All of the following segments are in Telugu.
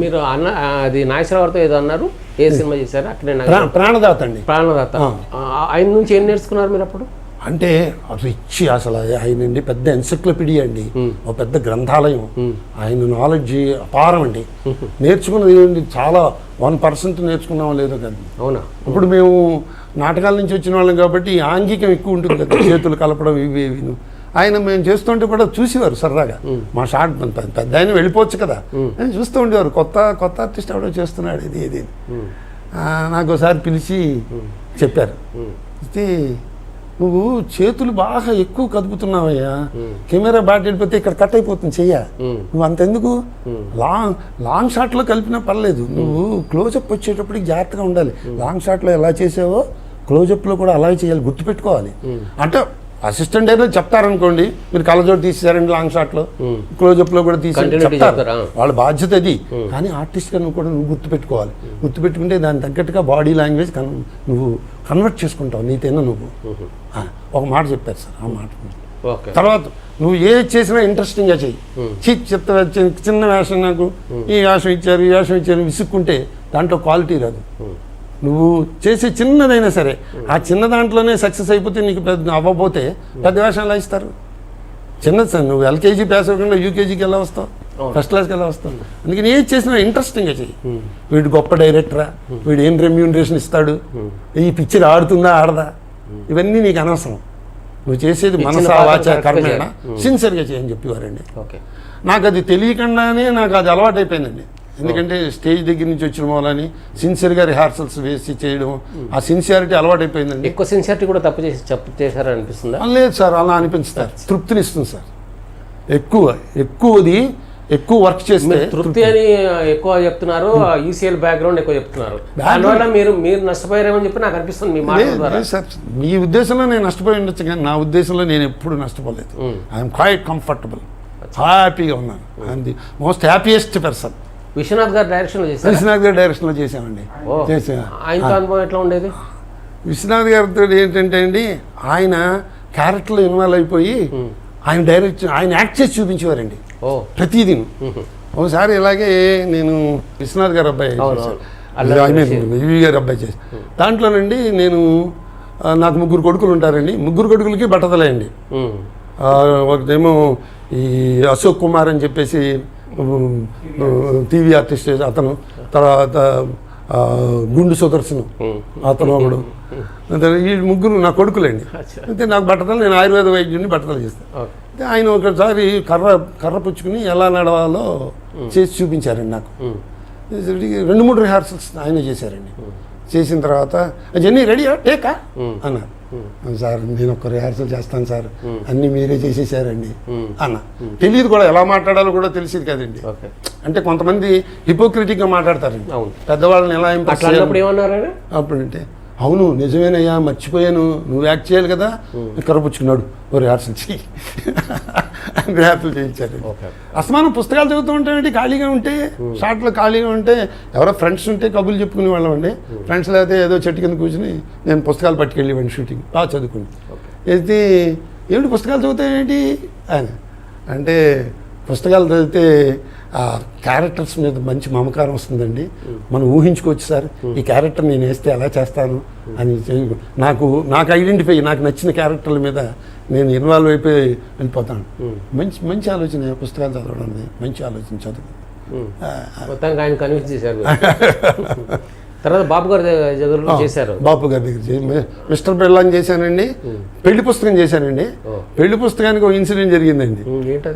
మీరు అన్న అది నాగేశ్వరరావుతో ఏదో అన్నారు, ఏ సినిమా చేశారు? అక్కడే ప్రాణదాత అండి. ప్రాణదాత. ఆయన నుంచి ఏం నేర్చుకున్నారు మీరు అప్పుడు? అంటే రిచ్ అసలు ఆయనండి పెద్ద ఎన్సైక్లోపీడియా అండి, ఒక పెద్ద గ్రంథాలయం. ఆయన నాలెడ్జ్ అపారం అండి. నేర్చుకున్నది ఏంటి, చాలా 1% నేర్చుకున్నామో లేదో కదా. అవునా? ఇప్పుడు మేము నాటకాల నుంచి వచ్చిన వాళ్ళం కాబట్టి ఆంగికం ఎక్కువ ఉంటుంది కదా, చేతులు కలపడం ఇవి. ఆయన మేము చేస్తుంటే కూడా చూసేవారు సరదాగా. మా షార్ట్ పెద్ద ఆయన వెళ్ళిపోవచ్చు కదా అని చూస్తూ ఉండేవారు. కొత్త ఆర్టిస్ట్ ఎవడో చేస్తున్నాడు ఇది. నాకు ఒకసారి పిలిచి చెప్పారు, అయితే నువ్వు చేతులు బాగా ఎక్కువ కదుపుతున్నావయ్యా, కెమెరా బ్యాట్ వెళ్ళిపోతే ఇక్కడ కట్ అయిపోతుంది చెయ్య, నువ్వు అంతెందుకు లాంగ్ షాట్లో కలిపినా పర్లేదు, నువ్వు క్లోజప్ వచ్చేటప్పటికి జాగ్రత్తగా ఉండాలి. లాంగ్ షాట్లో ఎలా చేసావో క్లోజప్లో కూడా అలాగే చేయాలి, గుర్తుపెట్టుకోవాలి. అంటే అసిస్టెంట్ అయినా చెప్తారనుకోండి, మీరు కళ్ళజోడు తీసేసారండి లాంగ్ షాట్లో, క్లోజప్లో కూడా తీసి చెప్తారు, వాళ్ళ బాధ్యత అది. కానీ ఆర్టిస్ట్గా నువ్వు కూడా గుర్తుపెట్టుకోవాలి. గుర్తుపెట్టుకుంటే దాని తగ్గట్టుగా బాడీ లాంగ్వేజ్ నువ్వు కన్వర్ట్ చేసుకుంటావు నీతేనా నువ్వు. ఒక మాట చెప్పారు సార్, ఆ మాట తర్వాత నువ్వు ఏది చేసినా ఇంట్రెస్టింగ్గా చెయ్యి. చెప్తా చిన్న వేషం, నాకు ఈ వేషం ఇచ్చారు విసుక్కుంటే దాంట్లో క్వాలిటీ రాదు. నువ్వు చేసే చిన్నదైనా సరే ఆ చిన్న దాంట్లోనే సక్సెస్ అయిపోతే నీకు పెద్ద అవ్వబోతే పెద్ద వేషాలు ఎలా ఇస్తారు? చిన్నది సార్, నువ్వు ఎల్కేజీ పాస్ అవ్వకుండా యూకేజీకి ఎలా వస్తావు, ఫస్ట్ క్లాస్కి ఎలా వస్తావు? అందుకని ఏది చేసినా ఇంట్రెస్టింగ్గా చెయ్యి. వీడు గొప్ప డైరెక్టరా, వీడు ఏం రెమ్యూనరేషన్ ఇస్తాడు, ఈ పిక్చర్ ఆడుతుందా ఆడదా, ఇవన్నీ నీకు అనవసరం. నువ్వు చేసేది మనసా వాచా కర్మేణ సిన్సియర్గా చేయని చెప్పేవారండి. నాకు అది తెలియకుండానే నాకు అది అలవాటు అయిపోయిందండి. ఎందుకంటే స్టేజ్ దగ్గర నుంచి వచ్చిన వాళ్ళని సిన్సియర్గా రిహార్సల్స్ వేసి చేయడం, ఆ సిన్సియారిటీ అలవాటు అయిపోయిందండి. ఎక్కువ సిన్సియారిటీ కూడా తప్పు చేశారని అనిపిస్తుందా? లేదు సార్, అలా అనిపిస్తారు. తృప్తిని ఇస్తుంది సార్. ఎక్కువ వర్క్ చేస్తే తృప్తి అని ఎక్కువ చెప్తున్నారు. ఈసీఎల్ బ్యాక్గ్రౌండ్ ఎక్కువ చెప్తున్నారు, దానివల్ల మీరు నష్టపోయారేమని చెప్పి నాకు అనిపిస్తుంది మీ మాట ద్వారా. సార్, మీ ఉద్దేశంలో నేను నష్టపోయి ఉండొచ్చు, కానీ నా ఉద్దేశంలో నేను ఎప్పుడు నష్టపోలేదు. ఐఎమ్ క్వైట్ కంఫర్టబుల్, హ్యాపీగా ఉన్నాను. I'm the most happiest person. Vishwanath గారి డైరెక్షన్లో చేసామండి. ఆయనతో అనుభవం ఎట్లా ఉండేది? విశ్వనాథ్ గారితో ఏంటంటే అండి, ఆయన క్యారెక్టర్లో ఇన్వాల్వ్ అయిపోయి ఆయన యాక్ట్ చేసి చూపించేవారండి ప్రతిదీ. ఒకసారి ఇలాగే నేను విశ్వనాథ్ గారి అబ్బాయి వివి గారి అబ్బాయి చేసి దాంట్లోనండి నాకు 3 కొడుకులు ఉంటారండి. 3 కొడుకులకి బట్టతలే అండి. ఒకటేమో ఈ అశోక్ కుమార్ అని చెప్పేసి టీవీ ఆర్టిస్ట్ అతను, తర్వాత గుండు సుదర్శను అతను ఒకడు. ఈ 3 నా కొడుకులండి. అయితే నాకు బట్టతలు, నేను ఆయుర్వేద వైద్యుడిని బట్టతలు చేస్తాను. ఆయన ఒకసారి కర్ర పుచ్చుకుని ఎలా నడవాలో చేసి చూపించారండి నాకు. 2-3 రిహార్సల్స్ ఆయన చేశారండి. చేసిన తర్వాత జర్నీ రెడీయా టేకా అన్నారు. సార్ నేను ఒక రిహార్సల్ చేస్తాను సార్, అన్నీ మీరే చేసేసారండి అన్న. తెలియదు కూడా, ఎలా మాట్లాడాలో కూడా తెలిసేది కదండి. అంటే కొంతమంది హిపోక్రిటిక్గా మాట్లాడతారండి, పెద్దవాళ్ళని ఎలా ఇంప్రెస్ చేయాలి. అప్పుడంటే అవును నిజమేనయ్యా, మర్చిపోయాను, నువ్వు యాక్ట్ చేయాలి కదా, కరపుచ్చుకున్నాడు, ఓ రిహార్సల్ చేయి రిహార్సల్ చేయించారు. అసమానం పుస్తకాలు చదువుతూ ఉంటాయండి, ఖాళీగా ఉంటే షార్ట్లో ఖాళీగా ఉంటే ఎవరో ఫ్రెండ్స్ ఉంటే కబుర్లు చెప్పుకునే వాళ్ళం అండి. ఫ్రెండ్స్ లేకపోతే ఏదో చెట్టు కింద కూర్చుని నేను పుస్తకాలు పట్టుకెళ్ళేవాడిని షూటింగ్, బాగా చదువుకుని. అయితే ఏమిటి పుస్తకాలు చదువుతాయేంటి అని అంటే, పుస్తకాలు చదివితే ఆ క్యారెక్టర్స్ మీద మంచి మమకారం వస్తుందండి, మనం ఊహించుకోవచ్చు సార్, ఈ క్యారెక్టర్ నేను వేస్తే ఎలా చేస్తాను అని. నాకు ఐడెంటిఫై, నాకు నచ్చిన క్యారెక్టర్ల మీద నేను ఇన్వాల్వ్ అయిపోయి వెళ్ళిపోతాను. మంచి ఆలోచన పుస్తకాలు చదవడం అనేది, మంచి ఆలోచన, చదువు. మొత్తానికి ఆయన కన్విన్స్ చేశారు. తర్వాత బాపు గారి దగ్గర చేశారు. బాపు గారి దగ్గర మిస్టర్ బెల్లాన్ చేశానండి. పెళ్లి పుస్తకం చేశానండి. పెళ్లి పుస్తకానికి ఒక ఇన్సిడెంట్ జరిగిందండి.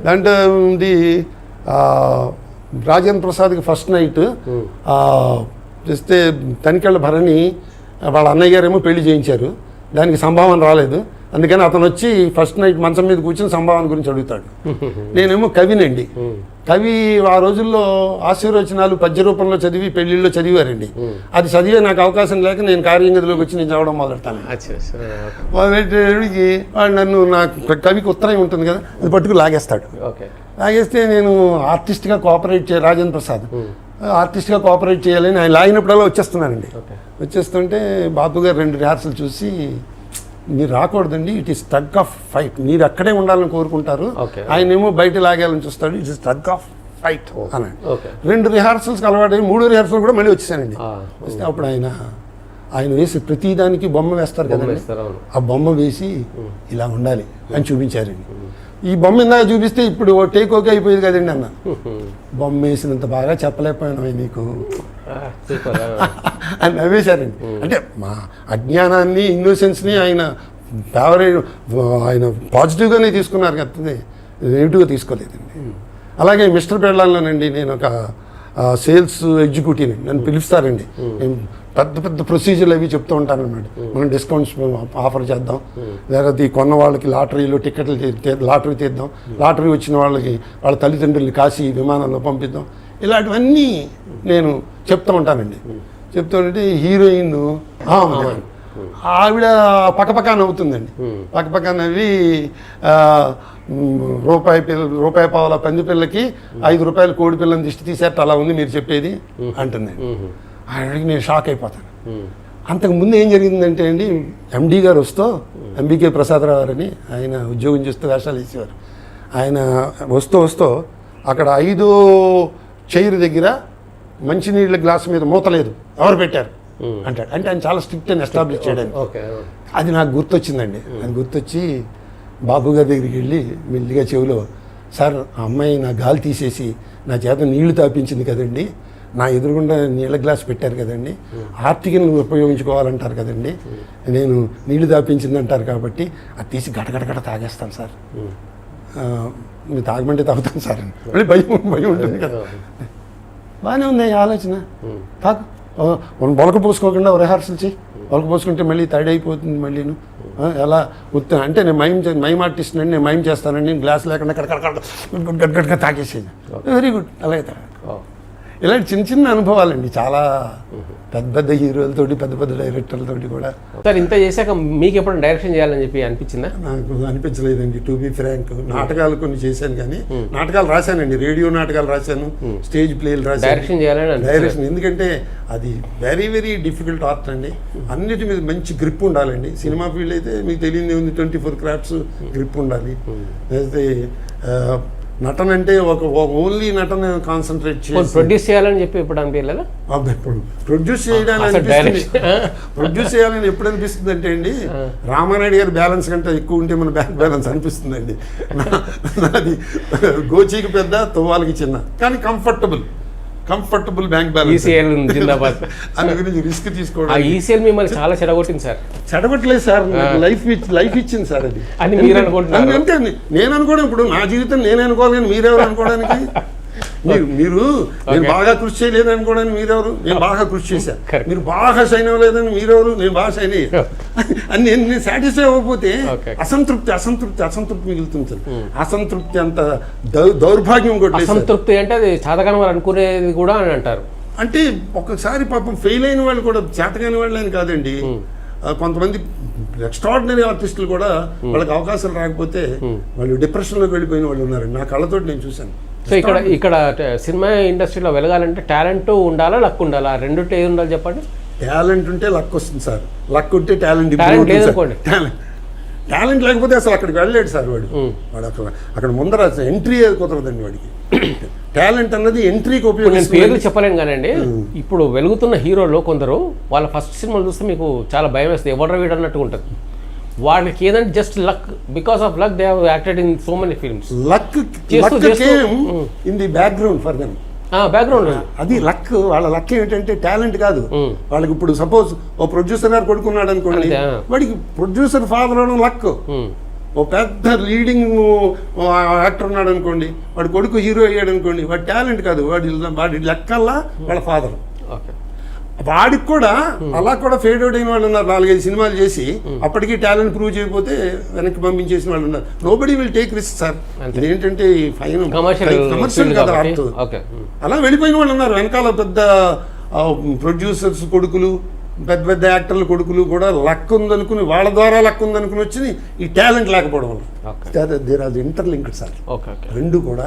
దాంట్లో ఉంది, రాజేంద్ర ప్రసాద్కి ఫస్ట్ నైట్ చేస్తే తనికెళ్ళ భరణి వాళ్ళ అన్నయ్య గారేమో పెళ్లి చేయించారు, దానికి సంభావన రాలేదు. అందుకని అతను వచ్చి ఫస్ట్ నైట్ మంచం మీద కూర్చొని సంభావన గురించి అడుగుతాడు. నేనేమో కవినండి. కవి ఆ రోజుల్లో ఆశీర్వచనాలు పద్య రూపంలో చదివి పెళ్లిళ్ళు చదివారండి. అది చదివే నాకు అవకాశం లేక నేను కార్యంగదిలోకి వచ్చి నేను చదవడం మొదలెడతాను. మొదలెట్టేటికి వాడు నన్ను, నాకు కవికి ఉత్తరం ఉంటుంది కదా, అది పట్టుకు లాగేస్తాడు. లాగేస్తే నేను ఆర్టిస్ట్గా కోఆపరేట్ రాజేంద్ర ప్రసాద్ ఆర్టిస్ట్గా కోఆపరేట్ చేయాలని ఆయన లాగినప్పుడల్లా వచ్చేస్తున్నానండి. వచ్చేస్తుంటే బాపు గారు 2 రిహార్సల్ చూసి, మీరు రాకూడదండి, it is tug of fight, మీరు అక్కడే ఉండాలని కోరుకుంటారు, ఆయన ఏమో బయట లాగాలని చూస్తాడు, it is tug of fight అన్నాడు. ఓకే 2 రిహార్సల్స్కి అలవాటు 3 రిహార్సల్ కూడా మళ్ళీ వచ్చేసానండి. వస్తే అప్పుడు ఆయన వేసి ప్రతిదానికి బొమ్మ వేస్తారు కదండి, ఆ బొమ్మ వేసి ఇలా ఉండాలి అని చూపించారండి. ఈ బొమ్మ ఇందాక చూపిస్తే ఇప్పుడు టేక్ ఓకే అయిపోయేది కదండి అన్న. బొమ్మ వేసినంత బాగా చెప్పలేకపోయాను నీకు అని నవ్వేశారండి. అంటే మా అజ్ఞానాన్ని ఇన్నోసెన్స్ని ఆయన పాజిటివ్గానే తీసుకున్నారు కదా, నెగిటివ్గా తీసుకోలేదండి. అలాగే మిస్టర్ పెళ్ళాల్లోనండి నేను ఒక సేల్స్ ఎగ్జిక్యూటివ్ అండి, నన్ను పిలుస్తారండి. పెద్ద పెద్ద ప్రొసీజర్లు అవి చెప్తూ ఉంటాను అన్నమాట. మనం డిస్కౌంట్స్ ఆఫర్ చేద్దాం, లేకపోతే ఈ కొన్న వాళ్ళకి లాటరీలో టికెట్లు లాటరీ తీద్దాం, లాటరీ వచ్చిన వాళ్ళకి వాళ్ళ తల్లిదండ్రుల్ని కాశీ విమానంలో పంపిద్దాం, ఇలాంటివన్నీ నేను చెప్తూ ఉంటానండి. చెప్తూ ఉంటే హీరోయిన్ ఆవిడ పక్కపక్క నవ్వుతుందండి. పక్కపక్క నవ్వి రూపాయి పావుల పంది పిల్లకి 5 రూపాయలు కోడి పిల్లని దిష్టి తీసేట అలా ఉంది మీరు చెప్పేది అంటుందండి. ఆవిడకి నేను షాక్ అయిపోతాను. అంతకుముందు ఏం జరిగిందంటే అండి, ఎండి గారు ఎంబీకే ప్రసాదరావు గారని ఆయన ఉద్యోగం చేస్తూ వేషాలు వేసేవారు. ఆయన వస్తూ అక్కడ 5వ చైర్ దగ్గర మంచినీళ్ళ గ్లాసు మీద మూత లేదు, ఎవరు పెట్టారు అంటాడు. అంటే ఆయన చాలా స్ట్రిక్ట్ అని ఎస్టాబ్లిష్ చేయడానికి. అది నాకు గుర్తొచ్చిందండి. అది గుర్తొచ్చి బాబు గారి దగ్గరికి వెళ్ళి మెల్లిగా చెవిలో, సార్ ఆ అమ్మాయి నా గాలి తీసేసి నా చేత నీళ్లు తాపించింది కదండి, నా ఎదురుగుండా నీళ్ళ గ్లాస్ పెట్టారు కదండి, ఆర్టికల్ని ఉపయోగించుకోవాలంటారు కదండి, నేను నీళ్లు తాపించింది అంటారు కాబట్టి అది తీసి గడగడగడ తాగేస్తాను సార్, మీరు తాగమంటే తాగుతాను సార్ అని. మళ్ళీ భయం ఉంటుంది కదా. బాగానే ఉంది ఆలోచన, తాగు బొలక పోసుకోకుండా రిహార్సల్ చేయి, బొలక పోసుకుంటే మళ్ళీ తడి అయిపోతుంది మళ్ళీను. ఎలా ఉత్తా అంటే నేను మైమ్ ఆర్టిస్ట్ అండి, నేను మైమ్ చేస్తానండి, గ్లాస్ లేకుండా గడ్గడ్గా తాగేసేది. వెరీ గుడ్, అలాగే తాగా. ఇలాంటి చిన్న చిన్న అనుభవాలండి, చాలా పెద్ద పెద్ద హీరోలతోటి పెద్ద పెద్ద డైరెక్టర్లతోటి కూడా. సార్ ఇంత చేశాక మీకు ఎప్పుడు డైరెక్షన్ చేయాలని చెప్పి అనిపించిందా? నాకు అనిపించలేదండి, టు బి ఫ్రాంక్. నాటకాలు కొన్ని చేశాను కానీ, నాటకాలు రాశానండి, రేడియో నాటకాలు రాశాను, స్టేజ్ ప్లేలు రాశాను. డైరెక్షన్ చేయాలని డైరెక్షన్ ఎందుకంటే అది వెరీ వెరీ డిఫికల్ట్ ఆర్ట్ అండి. అన్నిటి మీద మంచి గ్రిప్ ఉండాలండి. సినిమా ఫీల్డ్ అయితే మీకు తెలియదు ఉంది, 24 క్రాఫ్ట్స్ గ్రిప్ ఉండాలి. అయితే నటన అంటే ఒక ఓన్లీ నటన కాన్సన్ట్రేట్ చేసి ప్రొడ్యూస్ చేయాలని చెప్పి ఎప్పుడు అనిపించలేదా? ప్రొడ్యూస్ చేయాలని ఎప్పుడు అనిపిస్తుంది అంటే అండి, రామానాయుడు గారి బ్యాలెన్స్ కంటే ఎక్కువ ఉంటే మన బ్యాంక్ బ్యాలెన్స్ అనిపిస్తుందండి. నాది గోచీకి పెద్ద, తువ్వాలకి చిన్న, కానీ కంఫర్టబుల్ బ్యాంక్ బ్యాలెన్స్. అందు గురించి రిస్క్ తీసుకోవడం. ఈసీఎల్ మిమ్మల్ని చాలా చెడగొట్టింది సార్. చెడగొట్టలేదు సార్, లైఫ్ ఇచ్చింది సార్. అది అని మీరు అనుకుంటున్నారు? అంతే నేను అనుకోవడం, ఇప్పుడు నా జీవితం నేనే అనుకోవాలి కానీ మీరెవరు అనుకోవడానికి? మీరు నేను బాగా కృషి చేయలేదు అనుకోవడానికి మీరెవరు? నేను బాగా కృషి చేశాను. మీరు బాగా షైన్ అవ్వలేదని మీరెవరు? నేను బాగా షైన్ అయ్యా అని నేను సాటిస్ఫై అవ్వకపోతే అసంతృప్తి మిగులుతుంది సార్. అసంతృప్తి అంత దౌర్భాగ్యం కూడా. అసంతృప్తి అంటే అది చాతకాని అనుకునేది కూడా అని అంటారు. అంటే ఒక్కసారి పాపం ఫెయిల్ అయిన వాళ్ళు కూడా, చేతకాని వాళ్ళు అని కాదండి, కొంతమంది ఎక్స్ట్రాడినరీ ఆర్టిస్టులు కూడా వాళ్ళకి అవకాశాలు రాకపోతే వాళ్ళు డిప్రెషన్లోకి వెళ్ళిపోయిన వాళ్ళు ఉన్నారండి. నా కళ్ళతోటి నేను చూశాను. సో ఇక్కడ సినిమా ఇండస్ట్రీలో వెలగాలంటే టాలెంట్ ఉండాలా, లక్ ఉండాలా? రెండుంటే ఏది ఉండాలి చెప్పండి? టాలెంట్ ఉంటే లక్ వస్తుంది సార్, లక్ ఉంటే టాలెంట్ లేదనుకోండి. టాలెంట్ లేకపోతే అసలు అక్కడికి వెళ్ళలేడు సార్ వాడు అక్కడ ముందర ఎంట్రీ కుదరదండి వాడికి. టాలెంట్ అన్నది ఎంట్రీకి ఉపయోగిస్తుంది. పేర్లు చెప్పలేను కానండి, ఇప్పుడు వెలుగుతున్న హీరోలు కొందరు వాళ్ళ ఫస్ట్ సినిమాలు చూస్తే మీకు చాలా భయం వేస్తుంది, ఎవరు వీడు అన్నట్టు ఉంటుంది. వాళ్ళకి ఏదంటే just luck, because of luck they have acted in so many films. Luck in the background for them. Background అది లక్. వాళ్ళ లక్ ఏంటంటే టాలెంట్ కాదు వాళ్ళకి. ఇప్పుడు సపోజ్ ఓ ప్రొడ్యూసర్ గారు కొడుకున్నాడు అనుకోండి, వాడికి ప్రొడ్యూసర్ ఫాదర్ అవడం లక్. ఓ పెద్ద లీడింగ్ యాక్టర్ ఉన్నాడు అనుకోండి, వాడి కొడుకు హీరో అయ్యాడు అనుకోండి, వాడి టాలెంట్ కాదు, వాడి లక్కల్లా వాళ్ళ ఫాదర్. వాడికి కూడా అలా కూడా ఫేడ్ అవుట్ అయిన వాళ్ళు ఉన్నారు. 4-5 సినిమాలు చేసి అప్పటికీ టాలెంట్ ప్రూవ్ చేయకపోతే వెనక్కి పంపించేసిన వాళ్ళు ఉన్నారు. Nobody will take risk sir. ఇదేంటంటే కమర్షియల్ కదా ఆర్ట్. అలా వెళ్ళిపోయిన వాళ్ళు ఉన్నారు. వెనకాల పెద్ద ప్రొడ్యూసర్స్ కొడుకులు, పెద్ద పెద్ద యాక్టర్ల కొడుకులు కూడా లక్ ఉందనుకుని వాళ్ళ ద్వారా లక్ ఉందనుకుని వచ్చి ఈ టాలెంట్ లేకపోవడం వల్ల దేర్ ఆర్ ఇంటర్లింక్డ్ సార్. రెండు కూడా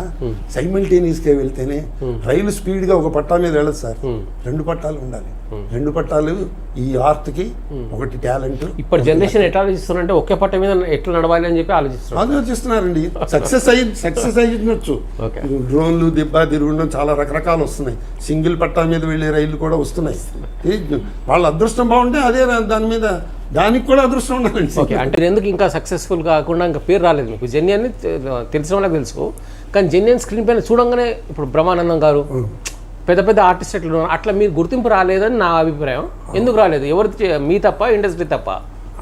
సైమల్టేనియస్గా వెళ్తేనే రైలు స్పీడ్గా ఒక పట్టా మీద వెళ్ళదు సార్, రెండు పట్టాలు ఉండాలి. రెండు పట్టాలు ఈ ఆర్ట్కి, ఒకటి టాలెంట్. ఇప్పుడు జనరేషన్ ఎట్లా ఆలోచిస్తున్నారంటే ఒకే పట్ట మీద ఎట్లా నడవాలి అని చెప్పి ఆలోచిస్తున్నారండి. సక్సెస్ అయ్యొచ్చు. డ్రోన్లు దిబ్బ తిరుగుండడం చాలా రకరకాలు వస్తున్నాయి. సింగిల్ పట్టా మీద వెళ్ళే రైళ్లు కూడా వస్తున్నాయి. వాళ్ళ అదృష్టం బాగుంటే అదే దాని మీద దానికి కూడా అదృష్టం ఉండాలండి. ఓకే, అంటే ఎందుకు ఇంకా సక్సెస్ఫుల్ కాకుండా ఇంకా పేరు రాలేదు మీకు? జెన్యన్ అని తెలిసిన వాళ్ళకి తెలుసు, కానీ జెన్యన్ స్క్రీన్ పైన చూడంగానే ఇప్పుడు బ్రహ్మానందం గారు పెద్ద పెద్ద ఆర్టిస్ట్ అట్లా మీరు గుర్తింపు రాలేదని నా అభిప్రాయం. ఎందుకు రాలేదు? ఎవరిది మీ తప్ప, ఇండస్ట్రీ తప్ప?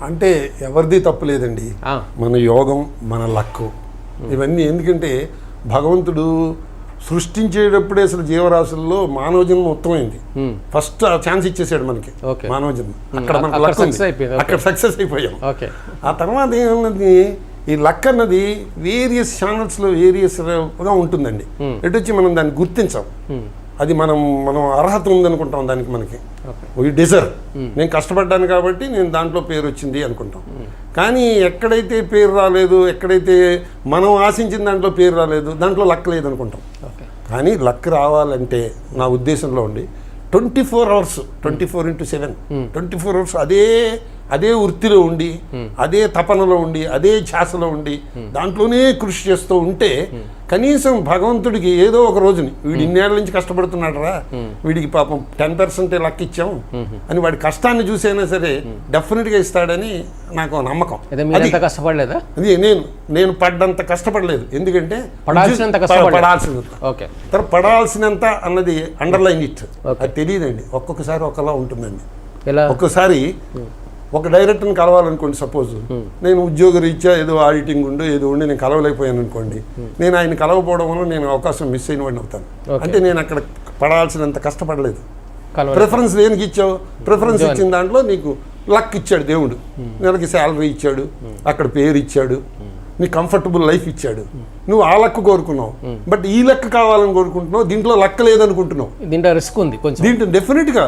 అంటే ఎవరిది తప్పు లేదండి. మన యోగం, మన లక్కు ఇవన్నీ. ఎందుకంటే భగవంతుడు సృష్టించేటప్పుడే అసలు జీవరాశుల్లో మానవ జన్మ ఉత్తమైంది. ఫస్ట్ ఛాన్స్ ఇచ్చేసాడు మనకి మానవ జన్మ. అక్కడ మనకు లక్ ఉంది, అక్కడ సక్సెస్ అయిపోయాం. ఆ తర్వాత ఏమన్నది, ఈ లక్ అన్నది వేరియస్ ఛానల్స్లో వేరియస్గా ఉంటుందండి. ఎటు వచ్చి మనం దాన్ని గుర్తించాం. అది మనం అర్హత ఉందనుకుంటాం దానికి. మనకి వీ డిజర్వ్, నేను కష్టపడ్డాను కాబట్టి నేను దాంట్లో పేరు వచ్చింది అనుకుంటాం. కానీ ఎక్కడైతే పేరు రాలేదు, ఎక్కడైతే మనం ఆశించిన దాంట్లో పేరు రాలేదు, దాంట్లో లక్ లేదనుకుంటాం. కానీ లక్ రావాలంటే నా ఉద్దేశంలో ఉండి 24 hours 24/7 24 hours అదే వృత్తిలో ఉండి, అదే తపనలో ఉండి, అదే ఛాసలో ఉండి, దాంట్లోనే కృషి చేస్తూ ఉంటే కనీసం భగవంతుడికి ఏదో ఒక రోజుని వీడి ఇన్నేళ్ల నుంచి కష్టపడుతున్నాడు రా, వీడికి పాపం 10% లక్ ఇచ్చాం అని వాడి కష్టాన్ని చూసైనా సరే డెఫినెట్గా ఇస్తాడని నాకు నమ్మకం. కష్టపడలేదా? అది నేను పడ్డంత కష్టపడలేదు. ఎందుకంటే పడాల్సినంత అన్నది అండర్లైన్ ఇట్, అది తెలియదండి. ఒక్కొక్కసారి ఒకలా ఉంటుందండి. ఒక్కొక్కసారి ఒక డైరెక్టర్ని కలవాలనుకోండి, సపోజ్ నేను ఉద్యోగ రీత్యా ఏదో ఆడిటింగ్ ఉండి ఏదో ఉండి నేను కలవలేకపోయాను అనుకోండి, నేను ఆయన కలవకపోవడం వల్ల నేను అవకాశం మిస్ అయిన వాడిని అవుతాను. అంటే నేను అక్కడ పడాల్సినంత కష్టపడలేదు. ప్రిఫరెన్స్ దేనికి ఇచ్చావు? ప్రిఫరెన్స్ ఇచ్చిన దాంట్లో నీకు లక్ ఇచ్చాడు దేవుడు, నెలకి శాలరీ ఇచ్చాడు, అక్కడ పేరు ఇచ్చాడు, నీ కంఫర్టబుల్ లైఫ్ ఇచ్చాడు. నువ్వు ఆ లక్ కోరుకున్నావు, బట్ ఈ లెక్క కావాలని కోరుకుంటున్నావు. దీంట్లో లక్క లేదనుకుంటున్నావు. దీంట్లో రిస్క్ ఉంది కొంచెం. దీంట్లో డెఫినెట్గా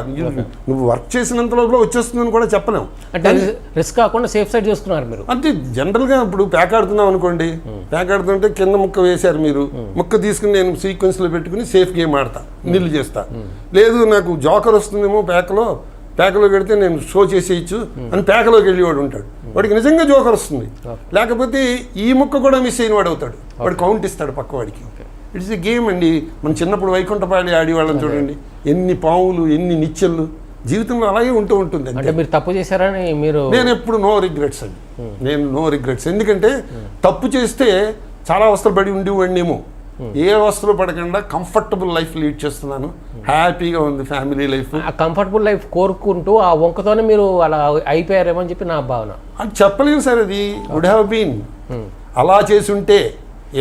నువ్వు వర్క్ చేసినంత లోపల వచ్చేస్తుందని కూడా చెప్పలేము. అంటే రిస్క్ కాకుండా సేఫ్ సైడ్ చూసుకున్నారు మీరు. అంటే జనరల్గా ఇప్పుడు ప్యాక్ ఆడుతున్నాం అనుకోండి, ప్యాక్ ఆడుతుంటే కింద ముక్క వేశారు మీరు, ముక్క తీసుకుని నేను సీక్వెన్స్లో పెట్టుకుని సేఫ్ గేమ్ ఆడతా, నిల్లు చేస్తా. లేదు నాకు జోకర్ వస్తుందేమో ప్యాకలో పెడితే నేను షో చేసేయచ్చు అని ప్యాకలోకి వెళ్ళేవాడు ఉంటాడు. వాడికి నిజంగా జోకర్ వస్తుంది. లేకపోతే ఈ ముక్క కూడా మిస్ అయిన వాడు అవుతాడు, వాడు కౌంట్ ఇస్తాడు పక్క వాడికి. ఇట్స్ ఎ గేమ్ అండి. మనం చిన్నప్పుడు వైకుంఠపాళి ఆడేవాళ్ళని చూడండి, ఎన్ని పావులు, ఎన్ని నిచ్చెళ్ళు, జీవితంలో అలాగే ఉంటుంది. అంటే మీరు తప్పు చేశారని మీరు? నేను ఎప్పుడు నో రిగ్రెట్స్ అండి. నేను నో రిగ్రెట్స్. ఎందుకంటే తప్పు చేస్తే చాలా అవస్థలు పడి ఉండేవాడినేమో. ఏ అవస్థలో పడకుండా కంఫర్టబుల్ లైఫ్ లీడ్ చేస్తున్నాను. హ్యాపీగా ఉంది ఫ్యామిలీ లైఫ్. ఆ కంఫర్టబుల్ లైఫ్ కోరుకుంటూ ఆ వంకతోనే మీరు అలా అయిపోయారేమో అని చెప్పి నా భావన. అది చెప్పలేము సార్. అది వుడ్ హ్యావ్ బీన్, అలా చేసుంటే,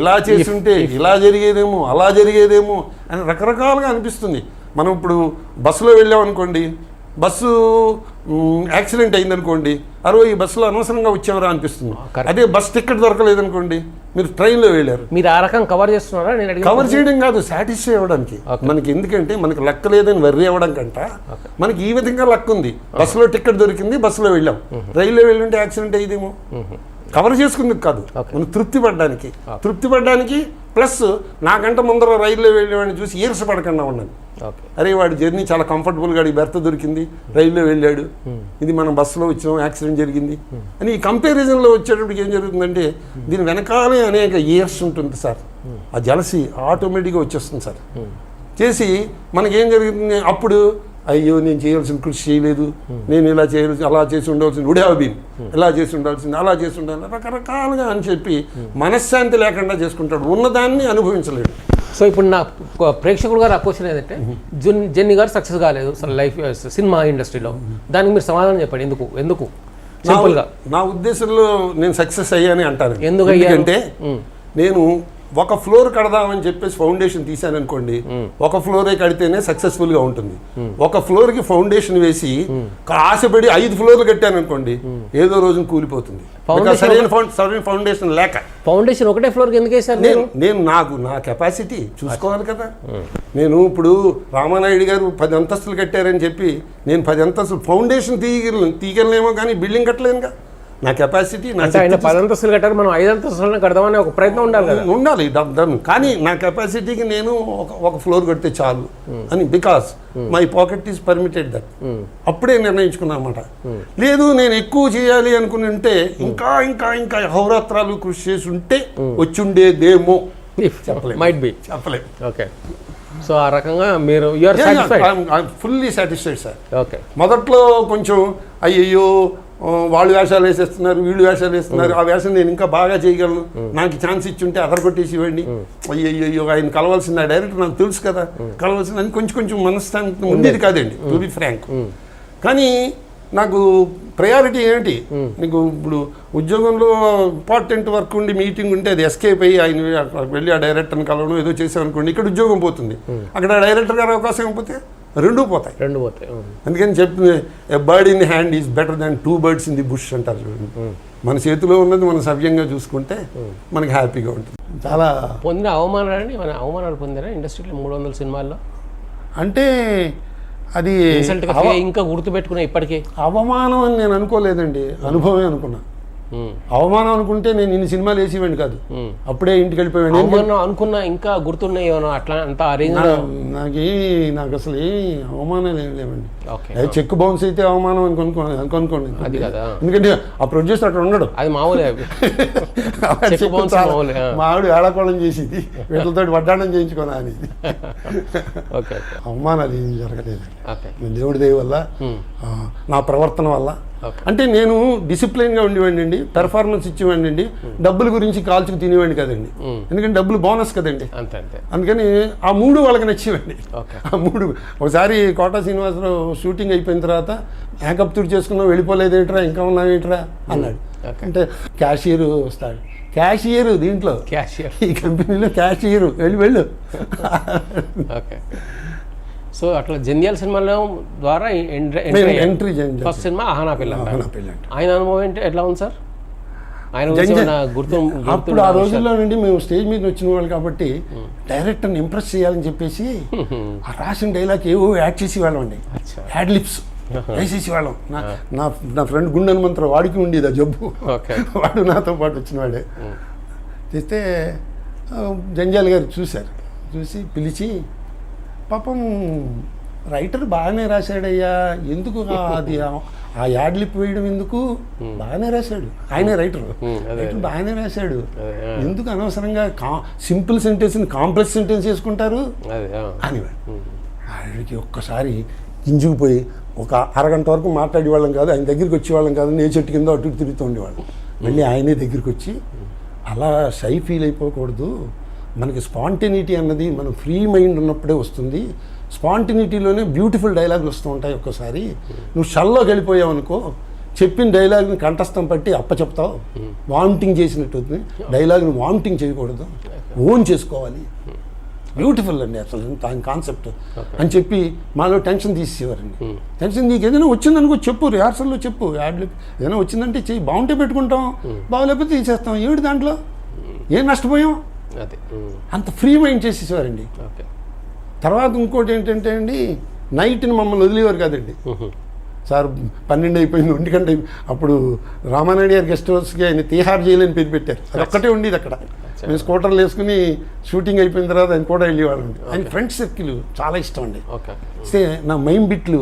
ఇలా చేసుంటే, ఇలా జరిగేదేమో, అలా జరిగేదేమో అని రకరకాలుగా అనిపిస్తుంది. మనం ఇప్పుడు బస్సులో వెళ్ళాం అనుకోండి, బస్సు యాక్సిడెంట్ అయిందనుకోండి, ఈ బస్సులో అనవసరంగా వచ్చామరా అనిపిస్తుంది. అదే బస్ టికెట్ దొరకలేదనుకోండి, మీరు ట్రైన్లో వెళ్ళారు, మీరు ఆ రకం కవర్ చేస్తున్నారా? కవర్ చేయడం కాదు, సాటిస్ఫై అవ్వడానికి. మనకి ఎందుకంటే మనకి లక్ లేదని వర్రీ అవ్వడం కంట మనకి ఈ విధంగా లక్ ఉంది. బస్సులో టికెట్ దొరికింది, బస్సులో వెళ్ళాం. రైల్లో వెళ్ళుంటే యాక్సిడెంట్ అయ్యేదేమో. కవర్ చేసుకుందుకు కాదు, మనం తృప్తి పడ్డానికి ప్లస్ నాకంటే ముందర రైల్లో వెళ్ళేవాడిని చూసి ఈర్షపడకుండా ఉన్నాను. అరే వాడి జర్నీ చాలా కంఫర్టబుల్గా, బెర్త్ దొరికింది, రైల్లో వెళ్ళాడు, ఇది మనం బస్సులో వచ్చాం, యాక్సిడెంట్ జరిగింది అని ఈ కంపారిజన్లో వచ్చేటప్పటికి ఏం జరుగుతుందంటే దీని వెనకాలే అనేక ఇయర్స్ ఉంటుంది సార్. ఆ జలసి ఆటోమేటిక్గా వచ్చేస్తుంది సార్. చేసి మనకేం జరుగుతుంది, అప్పుడు అయ్యో నేను చేయాల్సిన కృషి చేయలేదు, నేను ఇలా చేయాల్సి, అలా చేసి ఉండవలసింది, వుడ్ హ్యావ్ బీన్, ఇలా చేసి ఉండాల్సింది, అలా చేసి ఉండాలి, రకరకాలుగా అని చెప్పి మనశ్శాంతి లేకుండా చేసుకుంటాడు, ఉన్నదాన్ని అనుభవించలేడు. సో ఇప్పుడు నా ప్రేక్షకుడుగా నా క్వశ్చన్ ఏంటంటే, జెన్నీ గారు సక్సెస్ కాలేదు లైఫ్ సినిమా ఇండస్ట్రీలో, దానికి మీరు సమాధానం చెప్పండి. ఎందుకు సింపుల్గా? నా ఉద్దేశంలో నేను సక్సెస్ అయ్యాని అంటాను. ఎందుకంటే నేను ఒక ఫ్లోర్ కడదామని చెప్పేసి ఫౌండేషన్ తీసాను అనుకోండి, ఒక ఫ్లోరే కడితేనే సక్సెస్ఫుల్ గా ఉంటుంది. ఒక ఫ్లోర్ కి ఫౌండేషన్ వేసి ఆశపడి 5 ఫ్లోర్లు కట్టాను అనుకోండి, ఏదో రోజున కూలిపోతుంది. సరైన ఫౌండేషన్ లేక. ఫౌండేషన్ ఒకటే ఫ్లోర్ కి ఎందుకు వేసారు? నేను నా కెపాసిటీ చూసుకోవాలి కదా. నేను ఇప్పుడు రామానాయుడు గారు 10 అంతస్తులు కట్టారని చెప్పి నేను 10 అంతస్తులు ఫౌండేషన్ తీయగలనేమో కానీ బిల్డింగ్ కట్టలేనుగా. నా కెపాసిటీ ఆయన 10 అంతస్తులు కట్టారు, మనం 5 అంతస్తులను కడదామని ఒక ప్రయత్నం ఉండాలి కదా. ఉండాలి కానీ నా కెపాసిటీకి నేను ఒక ఫ్లోర్ కడితే చాలు అని, because my pocket is permitted that. అప్పుడే నిర్ణయించుకున్నా అన్నమాట. లేదు నేను ఎక్కువ చేయాలి అనుకుని ఉంటే ఇంకా ఇంకా ఇంకా అహోరాత్రాలు కృషి చేసి ఉంటే వచ్చుండేదేమో, మైట్ బి, చెప్పలేదు. ఓకే, సో ఆ రకంగా మీరు ఫుల్లీ సాటిస్ఫైడ్ సార్. ఓకే, మొదట్లో కొంచెం అయ్యయ్యో వాళ్ళు వేషాలు వేసేస్తున్నారు, వీళ్ళు వేషాలు వేస్తున్నారు, ఆ వేషం నేను ఇంకా బాగా చేయగలను, నాకు ఛాన్స్ ఇచ్చుంటే అదర్ కొట్టేసి ఇవ్వండి, అయ్యయ్యో ఆయన కలవాల్సిన డైరెక్టర్ నాకు తెలుసు కదా, కలవాల్సిన అని కొంచెం మనస్థానం ఉండేది కాదండి, టు బి ఫ్రాంక్. కానీ నాకు ప్రయారిటీ ఏంటి, నీకు ఇప్పుడు ఉద్యోగంలో ఇంపార్టెంట్ వర్క్ ఉండి మీటింగ్ ఉంటే అది ఎస్కేప్ అయ్యి ఆయన వెళ్ళి ఆ డైరెక్టర్ని కలవడం ఏదో చేసామనుకోండి, ఇక్కడ ఉద్యోగం పోతుంది, అక్కడ డైరెక్టర్ గారు అవకాశం ఇవ్వకపోతే రెండు పోతాయి. అందుకని చెప్పి a bird in hand is better than 2 birds in the bush అంటారు చూడండి. మన చేతిలో ఉన్నది మనం సవ్యంగా చూసుకుంటే మనకి హ్యాపీగా ఉంటుంది. చాలా పొందిన అవమానాలని, మన అవమానాలు పొందారా ఇండస్ట్రీలో 300 సినిమాల్లో? అంటే అది ఇంకా గుర్తుపెట్టుకున్నా ఇప్పటికీ? అవమానం అని నేను అనుకోలేదండి, అనుభవమే అనుకున్నా. అవమానం అనుకుంటే నేను ఇన్ని సినిమాలు వేసేవాడిని కాదు, అప్పుడే ఇంటికి వెళ్ళిపోయాను అనుకున్నా. ఇంకా గుర్తున్నాయి అట్లా అంత నాకు అసలు ఏమి అవమానాలు ఏమి లేవండి. చెక్ బౌన్స్ అయితే అవమానం అనుకోండి, ఎందుకంటే ఆ ప్రొడ్యూసర్ అక్కడ ఉండడు, అది మామూలే. మా ఆవిడ ఏడాకోళం చేసింది, వీళ్ళతో వడ్డాణం చేయించుకోనా అని. అవమానాలు ఏం జరగలేదండి దేవుడి దయ వల్ల, నా ప్రవర్తన వల్ల. అంటే నేను డిసిప్లైన్గా ఉండేవాడిని అండి, పెర్ఫార్మెన్స్ ఇచ్చేవాడిని అండి, డబ్బుల గురించి కాల్చుకు తినేవాడిని కదండి, ఎందుకంటే డబ్బులు బోనస్ కదండి. అందుకని ఆ 3 వాళ్ళకి నచ్చేవండి. ఆ 3 ఒకసారి కోటా శ్రీనివాసరావు షూటింగ్ అయిపోయిన తర్వాత మేకప్ తుడి చేసుకున్నావు, వెళ్ళిపోలేదేంట్రా, ఇంకా ఉన్నావేంట్రా అన్నాడు. అంటే క్యాషియర్ వస్తాడు, క్యాషియర్ దీంట్లో, ఈ కంపెనీలో క్యాషియర్, వెళ్ళు. సో అట్లా జంధ్యాల సినిమాలో ద్వారా ఎంట్రీ, ఫస్ట్ సినిమా ఆహనా పిల్ల. ఆయన అనుభవం ఏంటి, ఎట్లా ఉంది సార్? ఆయన అప్పుడు ఆ రోజుల్లో నుండి మేము స్టేజ్ మీద వచ్చిన వాళ్ళు కాబట్టి డైరెక్టర్ని ఇంప్రెస్ చేయాలని చెప్పేసి ఆ రాసిన డైలాగ్ ఏవో యాడ్ చేసేవాళ్ళం అండి, యాడ్ లిప్స్ వేసేసేవాళ్ళం. నా ఫ్రెండ్ గుండె హనుమంతరావు, వాడికి ఉండేది ఆ జబ్బు, వాడు నాతో పాటు వచ్చినవాడే. చేస్తే జంధ్యాల గారు చూసి పిలిచి, పాపం రైటర్ బాగానే రాశాడయ్యా, ఎందుకు అది ఆ యాడ్ లిప్ వేయడం ఎందుకు, బాగానే రాశాడు, ఆయనే రైటర్ బాగానే రాశాడు, ఎందుకు అనవసరంగా సింపుల్ సెంటెన్స్ని కాంప్లెక్స్ సెంటెన్స్ చేసుకుంటారు అని. ఆయనకి ఒక్కసారి గింజుకుపోయి ఒక అరగంట వరకు మాట్లాడేవాళ్ళం కాదు, ఆయన దగ్గరికి వచ్చేవాళ్ళం కాదు, నే చెట్టు కింద అటు ఇటు తిరుగుతూ ఉండేవాళ్ళం. మళ్ళీ ఆయనే దగ్గరికి వచ్చి, అలా షై ఫీల్ అయిపోకూడదు, మనకి స్పాంటినిటీ అన్నది మనం ఫ్రీ మైండ్ ఉన్నప్పుడే వస్తుంది, స్పాంటినిటీలోనే బ్యూటిఫుల్ డైలాగులు వస్తూ ఉంటాయి. ఒక్కసారి నువ్వు షల్లోకి వెళ్ళిపోయావు అనుకో, చెప్పిన డైలాగ్ని కంఠస్థం పట్టి అప్పచెప్తావు, వామిటింగ్ చేసినట్టు. డైలాగ్ని వామిటింగ్ చేయకూడదు, ఓన్ చేసుకోవాలి. బ్యూటిఫుల్ అండి అసలు దాని కాన్సెప్ట్ అని చెప్పి మాలో టెన్షన్ తీసేవారండి. టెన్షన్ నీకు ఏదైనా వచ్చిందనుకో చెప్పు, రిహార్సల్లో చెప్పు, యాడ్లు ఏదైనా వచ్చిందంటే చెయ్యి, బాగుంటే పెట్టుకుంటాం, బాగోలేకపోతే తీసేస్తాం, ఏమిటి దాంట్లో ఏం నష్టపోయాం, అంత ఫ్రీ మైండ్ చేసేసేవారండి. తర్వాత ఇంకోటి ఏంటంటే అండి, నైట్ని మమ్మల్ని వదిలేవారు కాదండి సార్. 12 అయిపోయింది, 1 గంట అప్పుడు రామానాయుడు గారి గెస్ట్ హౌస్కి ఆయన తీహార్ జైలు అని పేరు పెట్టారు, అది ఒక్కటే ఉండేది అక్కడ. మేము స్కూటర్లు వేసుకుని షూటింగ్ అయిపోయిన తర్వాత ఆయన కూడా వెళ్ళేవాళ్ళం. ఆయన ఫ్రెండ్ సర్కిల్ చాలా ఇష్టం అండి. నా మైమ్ బిట్లు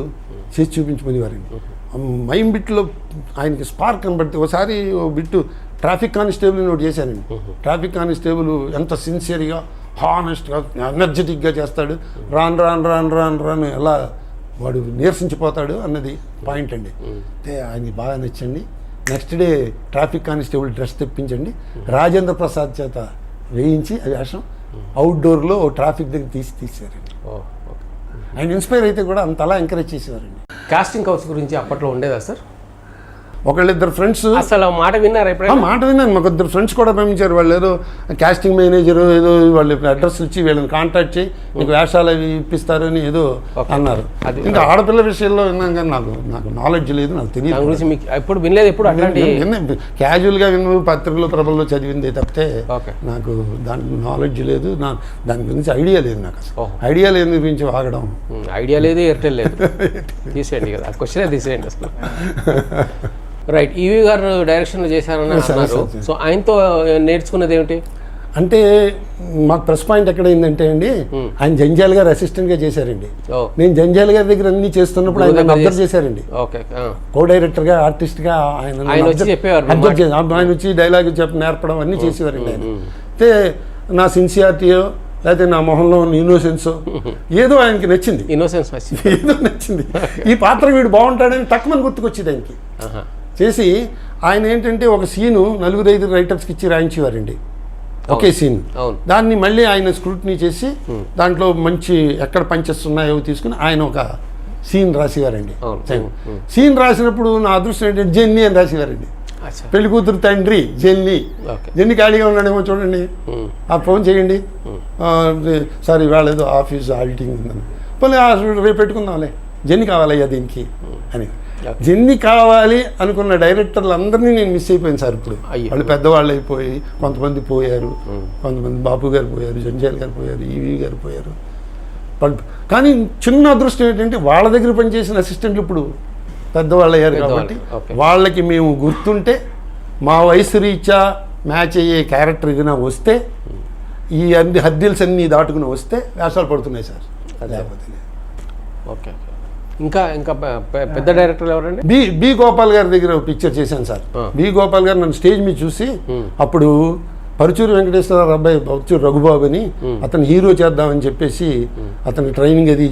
చేసి చూపించుకునేవారండి. మైమ్ బిట్లో ఆయనకి స్పార్క్ కనబడితే ఒకసారి ఓ బిట్టు ట్రాఫిక్ కానిస్టేబుల్ ఒకటి చేశానండి. ట్రాఫిక్ కానిస్టేబుల్ ఎంత సిన్సియర్గా, హానెస్ట్గా, ఎనర్జెటిక్గా చేస్తాడు, రాను ఎలా వాడు నీరసించిపోతాడు అన్నది పాయింట్ అండి. అయితే ఆయనకి బాగా నచ్చండి. Next day traffic constable dress తెప్పించండి, రాజేంద్ర ప్రసాద్ చేత వేయించి ఆ వేషం అవుట్డోర్లో ట్రాఫిక్ దగ్గర తీసారండి. ఆయన ఇన్స్పైర్ అయితే కూడా అంతలా ఎంకరేజ్ చేసేవారండి. కాస్టింగ్ కౌచ్ గురించి అప్పట్లో ఉండేదా సార్? ఒకళ్ళిద్దరు ఫ్రెండ్స్ అసలు ఆ మాట విన్నారా ఎప్పుడైనా? మాట విన్నాను. మాకు ఇద్దరు ఫ్రెండ్స్ కూడా పంపించారు. వాళ్ళు ఏదో కాస్టింగ్ మేనేజర్ ఏదో వాళ్ళు అడ్రస్ ఇచ్చి వీళ్ళని కాంటాక్ట్ చేయి నీకు వేషాలు అవి ఇప్పిస్తారు అని ఏదో అన్నారు. ఇంకా ఆడపిల్ల విషయంలో విన్నాను కానీ నాకు నాలెడ్జ్ లేదు, నాకు దాని తెలియదు. గురించి మీకు ఎప్పుడు వినలేదు? ఎప్పుడు అట్లాంటి క్యాజువల్గా విన్న పత్రికలో ప్రభల్లో చదివింది తప్పితే ఓకే. నాకు దాని నాలెడ్జ్ లేదు, దాని గురించి ఐడియా లేదు. నాకు అసలు ఓహో. ఐడియా లేని గురించి వాగడం ఐడియా లేదు, ఎయిర్టెల్ లేదు. తీసేయండి కదా, క్వశ్చనే తీసేయండి అసలు. రైట్, ఈవీ గారు డైరెక్షన్లో చేశారని అన్నారు. సో ఆయనతో నేర్చుకున్నది ఏమిటి అంటే మాకు ప్లస్ పాయింట్ ఎక్కడ అయిందంటే అండి, ఆయన జంజాల్ గారు అసిస్టెంట్గా చేశారండి. నేను జంజాల్ గారి దగ్గర అన్ని చేస్తున్నప్పుడు ఆయన అబ్జర్వ్ చేశారండి. ఓకే. కో డైరెక్టర్గా ఆర్టిస్ట్గా ఆయన వచ్చి చెప్పేవారు, ఆయన వచ్చి డైలాగ్ నేర్పడం అన్నీ చేసేవారండి. ఆయన అయితే నా సిన్సియారిటీయో లేకపోతే నా మొహంలో ఉన్న ఇన్నోసెన్స్ ఏదో ఆయనకి నచ్చింది. ఇన్నోసెన్స్ ఏదో నచ్చింది. ఈ పాత్ర వీడు బాగుంటాడని తక్కువ గుర్తుకొచ్చింది ఆయనకి. చేసి ఆయన ఏంటంటే ఒక సీను 4-5 రైటర్స్కి ఇచ్చి రాయించేవారండి, ఒకే సీన్. దాన్ని మళ్ళీ ఆయన స్క్రూటినీ చేసి దాంట్లో మంచి ఎక్కడ పంచెస్ ఉన్నాయో తీసుకుని ఆయన ఒక సీన్ రాసేవారండి. సీన్ రాసినప్పుడు నా అదృష్టం ఏంటంటే జెన్నీ అని రాసేవారండి. పెళ్లి కూతురు తండ్రి జెన్నీ ఖాళీగా ఉన్నాడేమో చూడండి, ఆ ఫోన్ చేయండి, సార్ ఇవాళ ఏదో ఆఫీస్ ఆడిటింగ్ ఉందని, పోనీ రేపు పెట్టుకుందాంలే, జెన్నీ కావాలయ్యా దీనికి అని. జెన్నీ కావాలి అనుకున్న డైరెక్టర్లు అందరినీ నేను మిస్ అయిపోయాను సార్. ఇప్పుడు వాళ్ళు పెద్దవాళ్ళు అయిపోయి కొంతమంది పోయారు, కొంతమంది బాపు గారు పోయారు, జంజాల్ గారు పోయారు, ఈవీ గారు పోయారు. కానీ చిన్న అదృష్టం ఏంటంటే వాళ్ళ దగ్గర పనిచేసిన అసిస్టెంట్లు ఇప్పుడు పెద్దవాళ్ళు అయ్యారు కాబట్టి వాళ్ళకి మేము గుర్తుంటే మా వయసు రీత్యా మ్యాచ్ అయ్యే క్యారెక్టర్ ఏదైనా వస్తే ఈ అన్ని హద్దీల్స్ అన్నీ దాటుకుని వస్తే వేషాలు పడుతున్నాయి సార్. లేకపోతే ఓకే. ఇంకా ఇంకా పెద్ద డైరెక్టర్లు ఎవరండి? బి గోపాల్ గారి దగ్గర పిక్చర్ చేశాను సార్. బి గోపాల్ గారు నన్ను స్టేజ్ మీద చూసి అప్పుడు పరుచూరు వెంకటేశ్వర అబ్బాయి పరుచూరు రఘుబాబు అని అతను హీరో చేద్దామని చెప్పేసి అతను ట్రైనింగ్ అది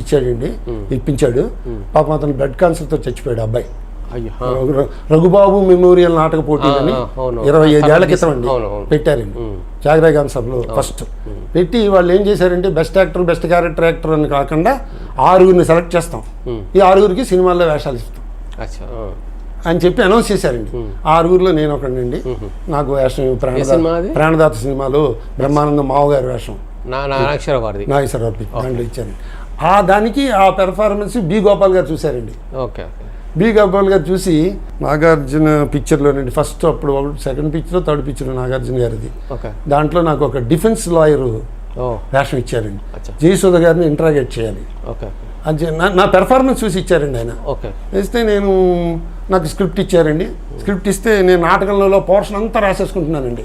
ఇప్పించాడు. పాపం అతను బ్లడ్ క్యాన్సర్తో చచ్చిపోయాడు అబ్బాయి. రఘుబాబు మెమోరియల్ నాటక పోటీలని 25 ఏళ్ల క్రితం అండి పెట్టారండి జాగరాగాన్ సభలో. ఫస్ట్ పెట్టి వాళ్ళు ఏం చేశారంటే best actor, best character actor అని కాకుండా 6గురిని సెలెక్ట్ చేస్తాం, ఈ 6గురికి సినిమాల్లో వేషాలు ఇస్తాం అని చెప్పి అనౌన్స్ చేశారండి. 6గురిలో నేను ఒకనండి. నాకు వేషం ప్రాణదాత సినిమాలో బ్రహ్మానందం మావగారి వేషం నాగేశ్వరరావు దాంట్లో ఇచ్చారండి. దానికి ఆ పెర్ఫార్మెన్స్ బి గోపాల్ గారు చూశారండి. బి గోపాల్ గారు చూసి నాగార్జున పిక్చర్లోనండి ఫస్ట్, అప్పుడు second picture, third picture Nagarjuna గారిది, దాంట్లో నాకు ఒక డిఫెన్స్ లాయర్ వేషం ఇచ్చారండి. జయసుధ గారిని ఇంటరాగేట్ చేయాలి. నా పెర్ఫార్మెన్స్ చూసి ఇచ్చారండి ఆయన. ఇస్తే నాకు స్క్రిప్ట్ ఇచ్చారండి. స్క్రిప్ట్ ఇస్తే నేను నాటకంలో పోర్షన్ అంతా రాసేసుకుంటున్నానండి.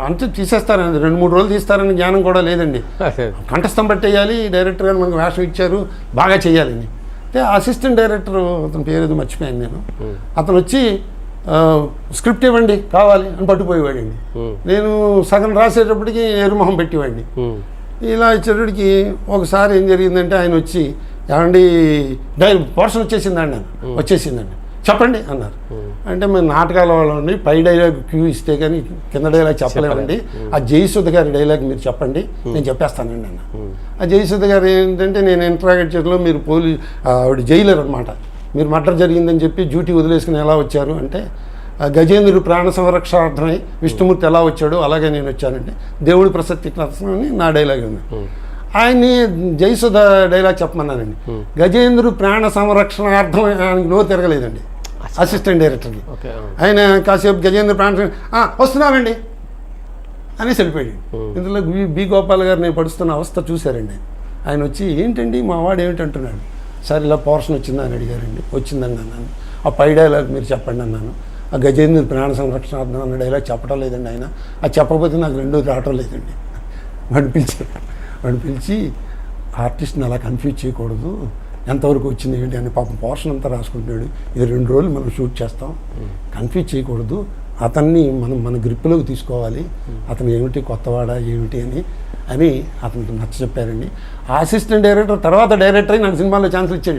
అంతా తీసేస్తారండి, 2-3 రోజులు తీస్తారని జ్ఞానం కూడా లేదండి. కంఠస్థం పట్టేయాలి, డైరెక్టర్ గారు మనకు వేషం ఇచ్చారు, బాగా చేయాలండి. అయితే అసిస్టెంట్ డైరెక్టర్ అతని పేరు ఏదో మర్చిపోయాను నేను. అతను వచ్చి స్క్రిప్ట్ ఇవ్వండి కావాలి అని పట్టుకుపోయేవాడండి. నేను సగం రాసేటప్పటికి ఎరుమొహం పెట్టేవాడిని. ఇలా ఇచ్చేటప్పటికి ఒకసారి ఏం జరిగిందంటే ఆయన వచ్చి ఏమండి పోర్షన్ వచ్చేసిందండి వచ్చేసిందండి చెప్పండి అన్నారు. అంటే మేము నాటకాల వాళ్ళని పై డైలాగ్ క్యూ ఇస్తే కానీ కింద డైలాగ్ చెప్పలేమండి, ఆ జయసుధ గారి డైలాగ్ మీరు చెప్పండి నేను చెప్పేస్తానండి అన్న. ఆ జయసుధ గారు ఏంటంటే నేను ఇంటరాగేట్ చేయడంలో మీరు ఆవిడ జైలర్ అనమాట, మీరు మర్డర్ జరిగిందని చెప్పి డ్యూటీ వదిలేసుకుని ఎలా వచ్చారు అంటే గజేంద్రుడు ప్రాణ సంరక్షణార్థమై విష్ణుమూర్తి ఎలా వచ్చాడో అలాగే నేను వచ్చానంటే దేవుడి ప్రసక్తి అని నా డైలాగ్ ఉంది. ఆయన్ని జయసుధ డైలాగ్ చెప్పమన్నానండి. గజేంద్రుడు ప్రాణ సంరక్షణార్థం ఆయనకి నోరు తిరగలేదండి అసిస్టెంట్ డైరెక్టర్కి. ఆయన కాసేపు గజేంద్ర ప్రాణ వస్తున్నానండి అనేసి వెళ్ళిపోయాడు. ఇందులో బి గోపాల్ గారు నేను పడుస్తున్న అవస్థ చూశారండి. ఆయన వచ్చి ఏంటండి మా వాడు ఏమిటంటున్నాడు, సార్ ఇలా పోర్షన్ వచ్చిందా అని అడిగారండి. వచ్చిందండి అన్నాను. ఆ పై డైలాగ్ మీరు చెప్పండి అన్నాను. ఆ గజేంద్ర ప్రాణ సంరక్షణార్థం అన్న డైలాగ్ చెప్పడం లేదండి ఆయన. అది చెప్పకపోతే నాకు రెండోది రావటం లేదండి. వాడిని పిలిచి ఆర్టిస్ట్ని అలా కన్ఫ్యూజ్ చేయకూడదు, ఎంతవరకు వచ్చింది ఏంటి అని పాపం పోర్షన్ అంతా రాసుకుంటున్నాడు, ఇది 2 రోజులు మనం షూట్ చేస్తాం, కన్ఫ్యూజ్ చేయకూడదు, అతన్ని మన గ్రిప్లోకి తీసుకోవాలి, అతను ఏమిటి కొత్తవాడా ఏమిటి అని అతనికి నచ్చ చెప్పారండి. ఆ అసిస్టెంట్ డైరెక్టర్ తర్వాత డైరెక్టర్ నాకు సినిమాలో ఛాన్స్ ఇచ్చాడు.